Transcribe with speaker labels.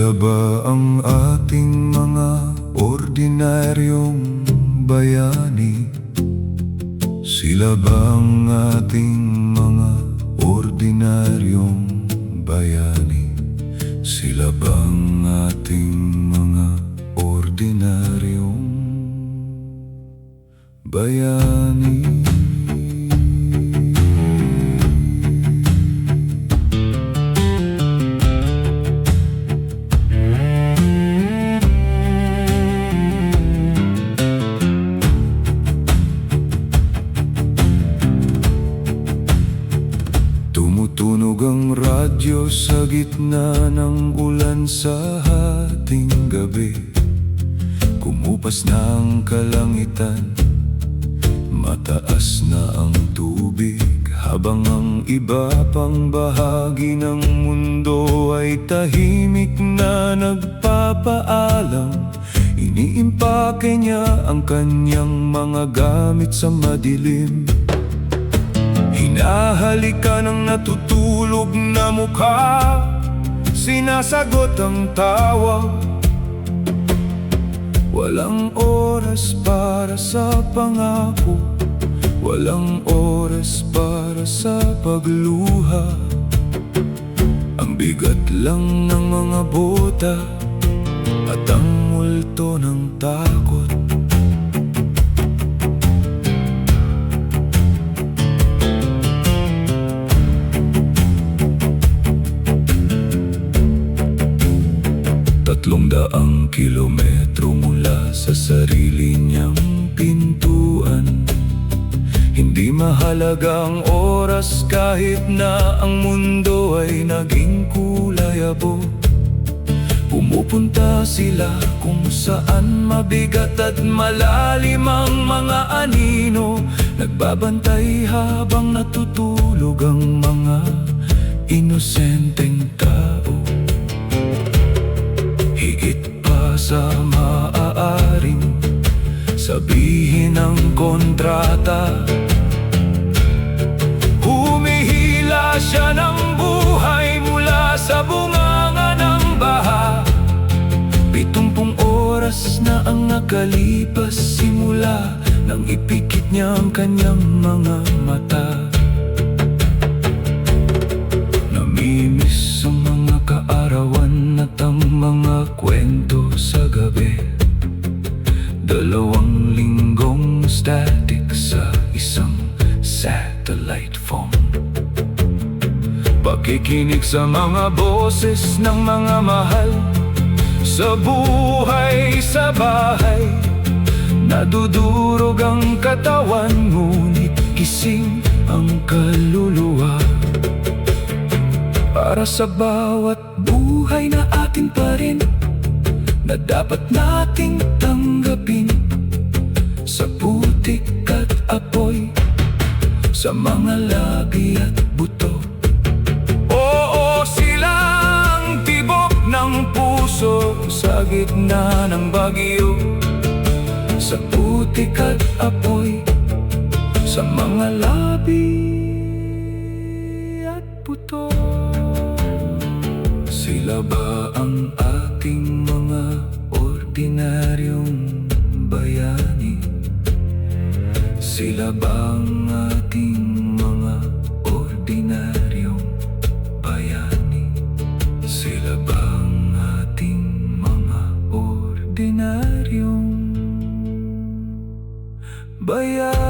Speaker 1: Sila ba ang ating mga ordinaryong bayani? Sila ba ang ating mga ordinaryong bayani? Sila ba ang ating mga ordinaryong bayani? Tumutunog ang radyo sa gitna ng ulan sa hating gabi. Kumupas na ang kalangitan, mataas na ang tubig. Habang ang iba pang bahagi ng mundo ay tahimik na nagpapaalam, iniimpake niya ang kanyang mga gamit sa madilim. Hinahalikan ng natutulog na mukha, sinasagot ang tawa. Walang oras para sa pangako, walang oras para sa pagluha. Ang bigat lang ng mga bota at ang multo ng takot. Daang kilometro mula sa sarili niyang pintuan. Hindi mahalaga ang oras kahit na ang mundo ay naging kulay abo. Pumupunta sila kung saan mabigat at malalim ang mga anino. Nagbabantay habang natutulog ang mga inosenteng tao. Higit pa sa maaaring sabihin ng kontrata, humihila siya ng buhay mula sa bunganga ng baha. 70 oras na ang nakalipas simula nang ipikit niya ang kanyang mga mata. Namimiss ang mga kaarawan at ang mga kwento sa gabi. 2 linggong static sa isang satellite phone. Pakikinig sa mga boses ng mga mahal sa buhay sa bahay. Nadudurog ang katawan, ngunit gising ang kaluluwa. Para sa bawat buhay na atin pa rin, na dapat nating tanggapin. Sa putik at apoy, sa mga labi at buto. Oo, silang tibok ng puso sa gitna ng bagyo. Sa putik at apoy, sa mga labi at buto. Sila ba ang ating mga ordinaryong bayani? Sila ba ang ating mga ordinaryong bayani? Sila ba ang ating mga ordinaryong bayani?